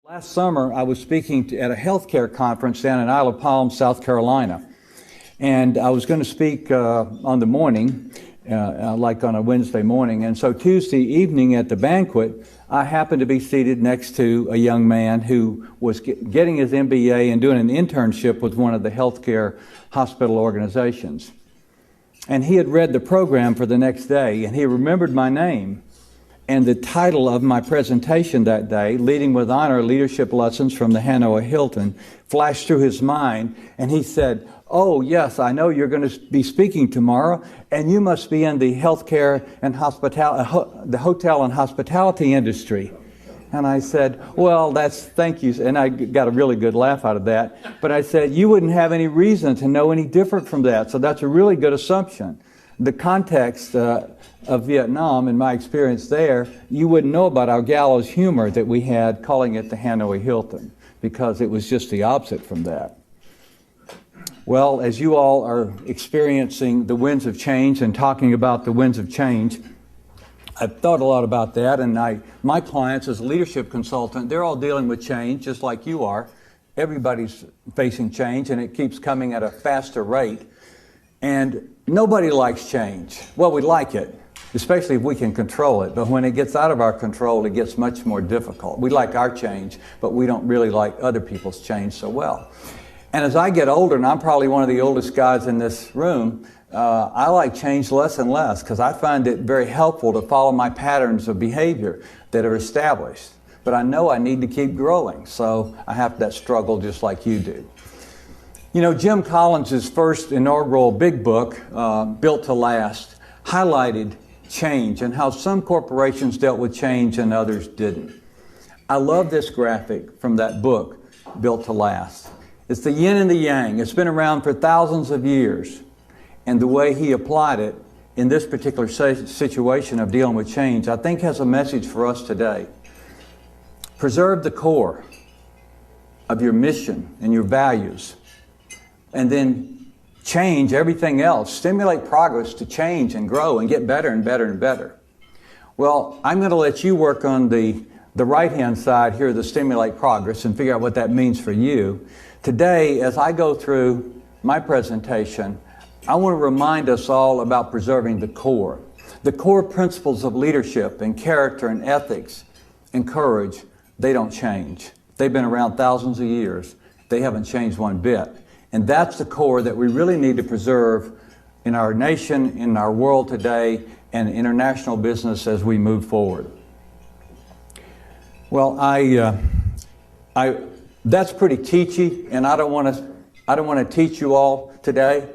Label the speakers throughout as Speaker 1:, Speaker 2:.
Speaker 1: Last summer, I was speaking at a healthcare conference down in Isle of Palm, South Carolina. And I was going to speak on the morning, like on a Wednesday morning. And so Tuesday evening at the banquet, I happened to be seated next to a young man who was getting his MBA and doing an internship with one of the healthcare hospital organizations. And he had read the program for the next day, and he remembered my name. And the title of my presentation that day, Leading with Honor, Leadership Lessons from the Hanoi Hilton, flashed through his mind, and he said, "Oh, yes, I know you're going to be speaking tomorrow, and you must be in the healthcare and the hotel and hospitality industry." And I said, "Well, thank you." And I got a really good laugh out of that. But I said, "You wouldn't have any reason to know any different from that, so that's a really good assumption." The context of Vietnam, in my experience there, you wouldn't know about our gallows humor that we had calling it the Hanoi Hilton, because it was just the opposite from that. Well, as you all are experiencing the winds of change and talking about the winds of change, I've thought a lot about that, and my clients as a leadership consultant, they're all dealing with change just like you are. Everybody's facing change, and it keeps coming at a faster rate. And nobody likes change. Well, we like it, especially if we can control it. But when it gets out of our control, it gets much more difficult. We like our change, but we don't really like other people's change so well. And as I get older, and I'm probably one of the oldest guys in this room, I like change less and less because I find it very helpful to follow my patterns of behavior that are established. But I know I need to keep growing, so I have that struggle just like you do. You know, Jim Collins' first inaugural big book, Built to Last, highlighted change and how some corporations dealt with change and others didn't. I love this graphic from that book, Built to Last. It's the yin and the yang. It's been around for thousands of years. And the way he applied it in this particular situation of dealing with change, I think has a message for us today. Preserve the core of your mission and your values. And then change everything else. Stimulate progress to change and grow and get better and better and better. Well, I'm going to let you work on the right-hand side here, the stimulate progress, and figure out what that means for you. Today, as I go through my presentation, I want to remind us all about preserving the core. The core principles of leadership and character and ethics and courage, they don't change. They've been around thousands of years. They haven't changed one bit. And that's the core that we really need to preserve in our nation, in our world today, and international business as we move forward. Well, that's pretty teachy, and I don't want to teach you all today.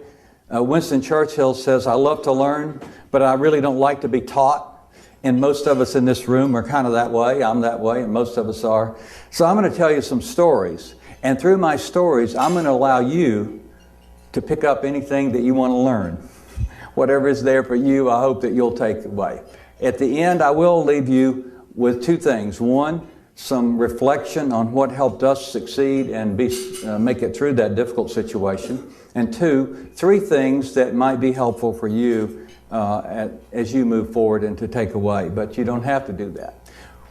Speaker 1: Winston Churchill says, "I love to learn, but I really don't like to be taught." And most of us in this room are kind of that way. I'm that way, and most of us are. So I'm going to tell you some stories. And through my stories, I'm going to allow you to pick up anything that you want to learn. Whatever is there for you, I hope that you'll take away. At the end, I will leave you with two things. One, some reflection on what helped us succeed and make it through that difficult situation. And two, three things that might be helpful for you as you move forward and to take away. But you don't have to do that.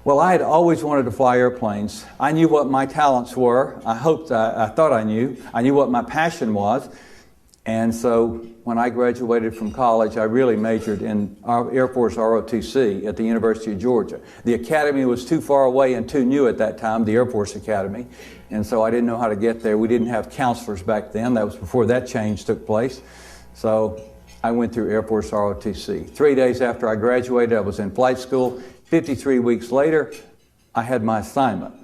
Speaker 1: Well, I had always wanted to fly airplanes. I knew what my talents were. I thought I knew. I knew what my passion was. And so when I graduated from college, I really majored in Air Force ROTC at the University of Georgia. The academy was too far away and too new at that time, the Air Force Academy. And so I didn't know how to get there. We didn't have counselors back then. That was before that change took place. So I went through Air Force ROTC. 3 days after I graduated, I was in flight school. 53 weeks later, I had my assignment.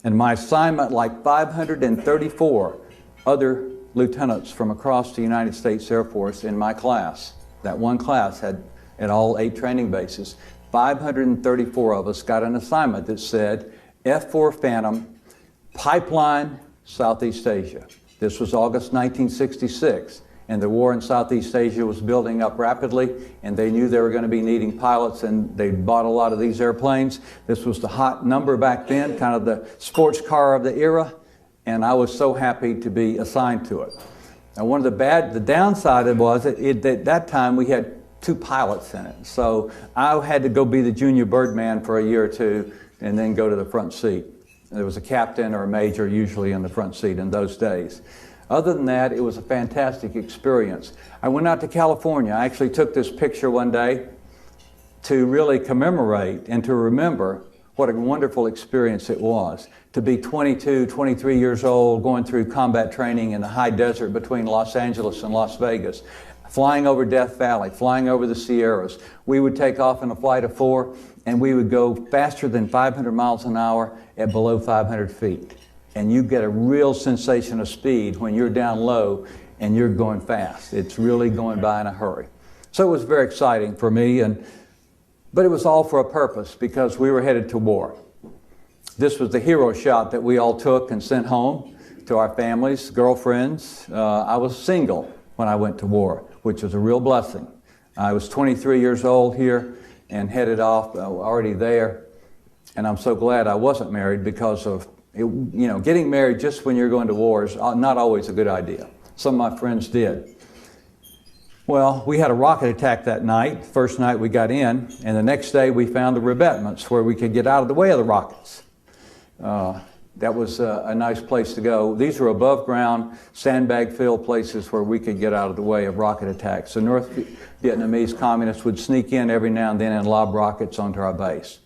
Speaker 1: And my assignment, like 534 other lieutenants from across the United States Air Force in my class, that one class had at all 8 training bases, 534 of us got an assignment that said F-4 Phantom, Pipeline, Southeast Asia. This was August 1966. And the war in Southeast Asia was building up rapidly, and they knew they were going to be needing pilots, and they bought a lot of these airplanes. This was the hot number back then, kind of the sports car of the era, and I was so happy to be assigned to it. Now, the downside of it was at that time we had 2 pilots in it, so I had to go be the junior birdman for a year or two, and then go to the front seat. There was a captain or a major usually in the front seat in those days. Other than that, it was a fantastic experience. I went out to California. I actually took this picture one day to really commemorate and to remember what a wonderful experience it was to be 22, 23 years old, going through combat training in the high desert between Los Angeles and Las Vegas, flying over Death Valley, flying over the Sierras. We would take off in a flight of 4, and we would go faster than 500 miles an hour at below 500 feet. And you get a real sensation of speed when you're down low and you're going fast. It's really going by in a hurry. So it was very exciting for me, but it was all for a purpose because we were headed to war. This was the hero shot that we all took and sent home to our families, girlfriends. I was single when I went to war, which was a real blessing. I was 23 years old here and headed off, already there. And I'm so glad I wasn't married because of, getting married just when you're going to war is not always a good idea. Some of my friends did. Well, we had a rocket attack that night, first night we got in, and the next day we found the revetments where we could get out of the way of the rockets. That was a nice place to go. These were above ground, sandbag-filled places where we could get out of the way of rocket attacks. The North Vietnamese communists would sneak in every now and then and lob rockets onto our base.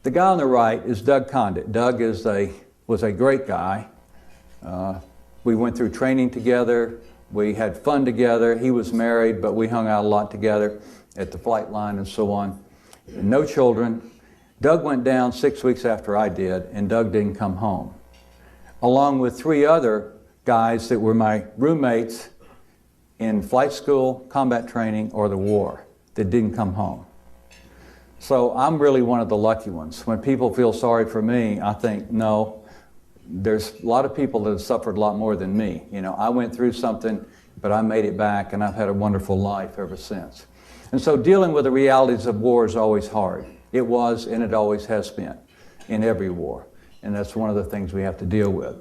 Speaker 1: The guy on the right is Doug Condit. Doug was a great guy. We went through training together. We had fun together. He was married, but we hung out a lot together at the flight line and so on. No children. Doug went down 6 weeks after I did, and Doug didn't come home, along with 3 other guys that were my roommates in flight school, combat training, or the war that didn't come home. So I'm really one of the lucky ones. When people feel sorry for me, I think, no, there's a lot of people that have suffered a lot more than me. I went through something, but I made it back, and I've had a wonderful life ever since. And so dealing with the realities of war is always hard. It was, and it always has been in every war. And that's one of the things we have to deal with.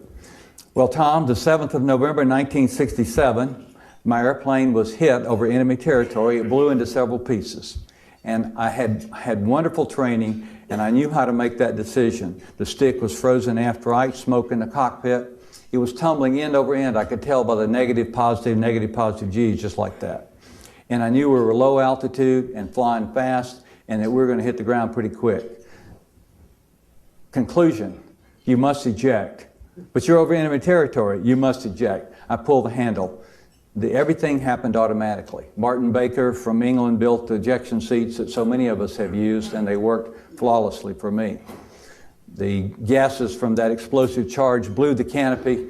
Speaker 1: Well, Tom, the 7th of November, 1967, my airplane was hit over enemy territory. It blew into several pieces. And I had wonderful training, and I knew how to make that decision. The stick was frozen aft right, smoke in the cockpit. It was tumbling end over end. I could tell by the negative, positive G's, just like that. And I knew we were low altitude and flying fast, and that we were going to hit the ground pretty quick. Conclusion, you must eject. But you're over enemy territory, you must eject. I pulled the handle. Everything happened automatically. Martin Baker from England built the ejection seats that so many of us have used, and they worked flawlessly for me. The gases from that explosive charge blew the canopy.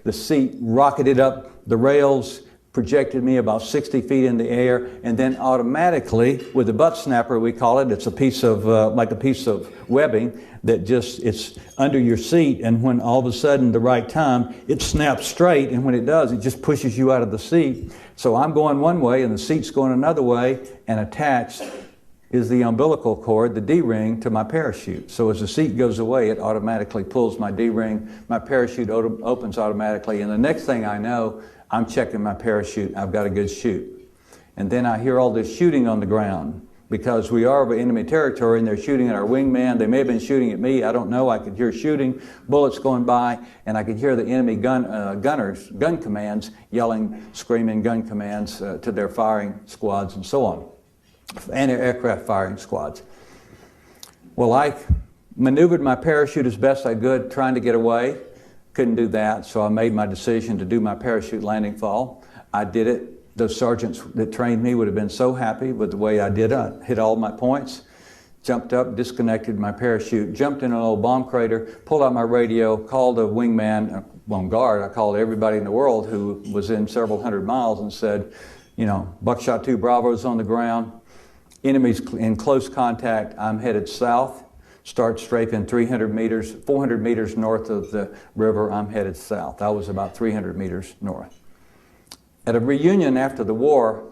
Speaker 1: The seat rocketed up the rails, projected me about 60 feet in the air, and then automatically, with a butt snapper, we call it, it's a piece of, like a piece of webbing that it's under your seat, and when all of a sudden, the right time, it snaps straight, and when it does, it just pushes you out of the seat. So I'm going one way, and the seat's going another way, and attached is the umbilical cord, the D-ring, to my parachute. So as the seat goes away, it automatically pulls my D-ring, my parachute opens automatically, and the next thing I know, I'm checking my parachute, I've got a good chute. And then I hear all this shooting on the ground because we are over enemy territory and they're shooting at our wingman. They may have been shooting at me, I don't know. I could hear shooting, bullets going by, and I could hear the enemy gunners, gun commands, yelling, screaming gun commands to their firing squads and so on, anti-aircraft firing squads. Well, I maneuvered my parachute as best I could, trying to get away. Couldn't do that, so I made my decision to do my parachute landing fall. I did it. Those sergeants that trained me would have been so happy with the way I did it. I hit all my points, jumped up, disconnected my parachute, jumped in an old bomb crater, pulled out my radio, called a wingman on guard. I called everybody in the world who was in several hundred miles and said, Buckshot 2 Bravo's on the ground, enemies in close contact, I'm headed south. Start strafing 400 meters north of the river, I'm headed south. I was about 300 meters north. At a reunion after the war,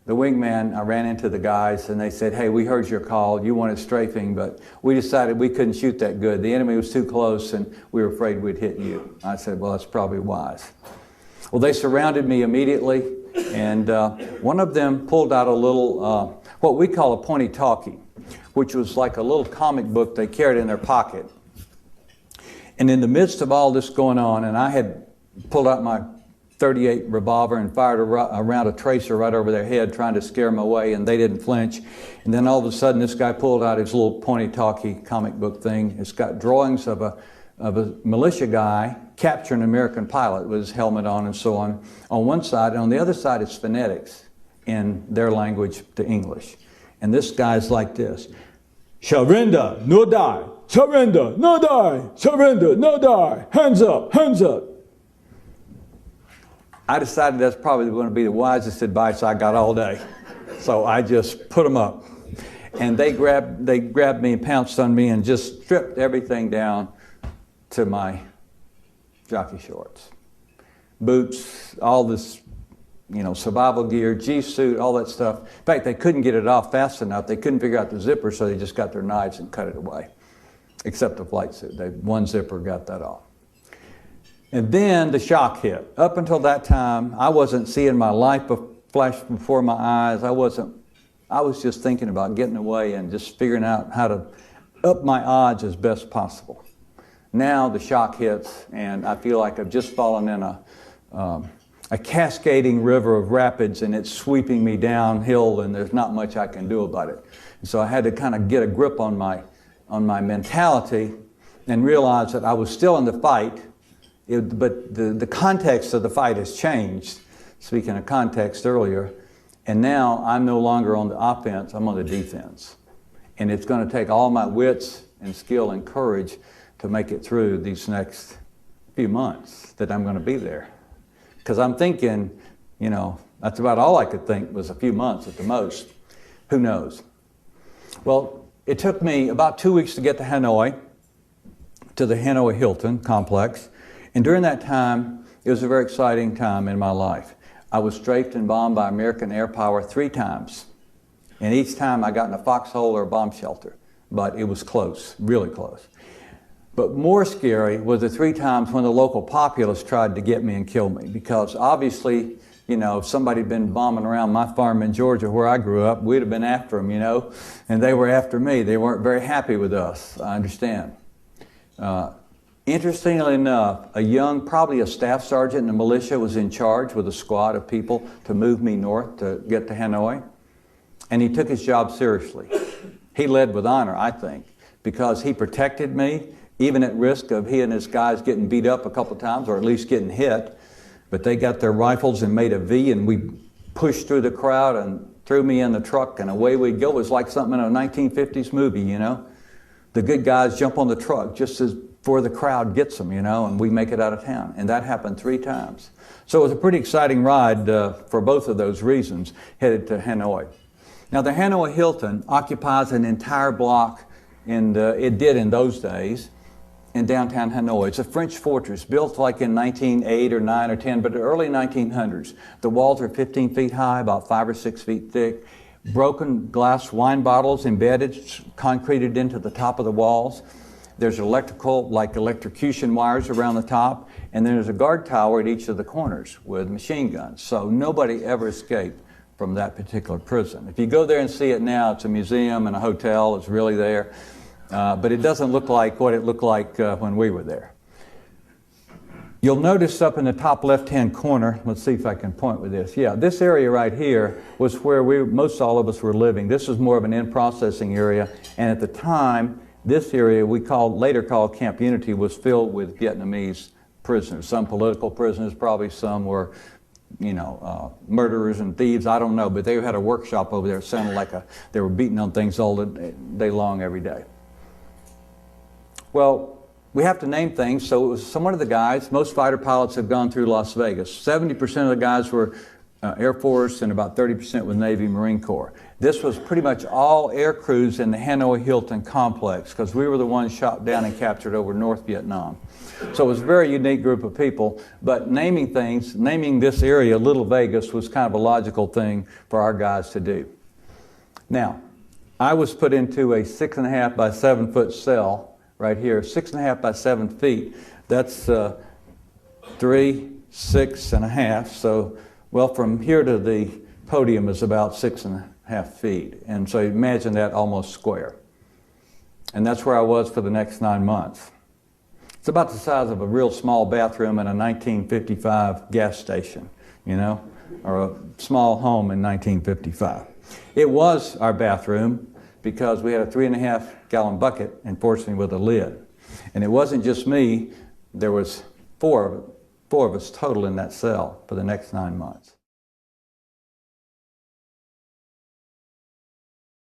Speaker 1: the wingman, I ran into the guys and they said, hey, we heard your call, you wanted strafing, but we decided we couldn't shoot that good. The enemy was too close and we were afraid we'd hit you. I said, well, that's probably wise. Well, they surrounded me immediately, and one of them pulled out a little, what we call a pointy talkie, which was like a little comic book they carried in their pocket. And in the midst of all this going on, and I had pulled out my .38 revolver and fired around a tracer right over their head, trying to scare them away, and they didn't flinch. And then all of a sudden, this guy pulled out his little pointy-talkie comic book thing. It's got drawings of a militia guy capturing an American pilot with his helmet on and so on one side. And on the other side, it's phonetics in their language to English. And this guy's like this: surrender, no die. Surrender, no die. Surrender, no die. Hands up, hands up. I decided that's probably going to be the wisest advice I got all day. So I just put them up. And they grabbed me and pounced on me and just stripped everything down to my jockey shorts. Boots, all this, survival gear, G-suit, all that stuff. In fact, they couldn't get it off fast enough. They couldn't figure out the zipper, so they just got their knives and cut it away. Except the flight suit. One zipper got that off. And then the shock hit. Up until that time, I wasn't seeing my life flash before my eyes. I was just thinking about getting away and just figuring out how to up my odds as best possible. Now the shock hits, and I feel like I've just fallen in a cascading river of rapids, and it's sweeping me downhill, and there's not much I can do about it. And so I had to kind of get a grip on my mentality and realize that I was still in the fight. But the context of the fight has changed, speaking of context earlier, and now I'm no longer on the offense, I'm on the defense. And it's going to take all my wits and skill and courage to make it through these next few months that I'm going to be there. Because I'm thinking, that's about all I could think was a few months at the most. Who knows? Well, it took me about 2 weeks to get to Hanoi, to the Hanoi Hilton complex. And during that time, it was a very exciting time in my life. I was strafed and bombed by American air power 3 times. And each time I got in a foxhole or a bomb shelter. But it was close, really close. But more scary was the 3 times when the local populace tried to get me and kill me. Because obviously, if somebody had been bombing around my farm in Georgia where I grew up, we'd have been after them, And they were after me. They weren't very happy with us, I understand. Interestingly enough, probably a staff sergeant in the militia was in charge with a squad of people to move me north to get to Hanoi. And he took his job seriously. He led with honor, I think, because he protected me, even at risk of he and his guys getting beat up a couple times, or at least getting hit. But they got their rifles and made a V, and we pushed through the crowd and threw me in the truck, and away we'd go. It was like something in a 1950s movie, The good guys jump on the truck just as before the crowd gets them, and we make it out of town. And that happened 3 times. So it was a pretty exciting ride for both of those reasons, headed to Hanoi. Now the Hanoi Hilton occupies an entire block, and it did in those days, in downtown Hanoi. It's a French fortress built like in 1908 or 9 or 10, but the early 1900s. The walls are 15 feet high, about 5 or 6 feet thick. Broken glass wine bottles embedded, concreted into the top of the walls. There's electrocution wires around the top, and then there's a guard tower at each of the corners with machine guns. So nobody ever escaped from that particular prison. If you go there and see it now, it's a museum and a hotel. It's really there. But it doesn't look like what it looked like when we were there. You'll notice up in the top left-hand corner, let's see if I can point with this. Yeah, this area right here was where most all of us were living. This was more of an in-processing area, and at the time, this area later called Camp Unity was filled with Vietnamese prisoners. Some political prisoners, probably some were, murderers and thieves, I don't know, but they had a workshop over there. It sounded like they were beating on things all day long every day. Well, we have to name things, so it was some of the guys. Most fighter pilots have gone through Las Vegas. 70% of the guys were Air Force and about 30% with Navy Marine Corps. This was pretty much all air crews in the Hanoi Hilton complex because we were the ones shot down and captured over North Vietnam. So it was a very unique group of people, but naming this area Little Vegas was kind of a logical thing for our guys to do. Now, I was put into a 6.5 by 7 foot cell right here, 6.5 by 7 feet. That's 3, 6.5. So, well, from here to the podium is about 6.5 feet. And so imagine that almost square. And that's where I was for the next 9 months. It's about the size of a real small bathroom in a 1955 gas station, you know, or a small home in 1955. It was our bathroom because we had a 3.5-gallon bucket, unfortunately with a lid. And it wasn't just me, there was four of us total in that cell for the next 9 months.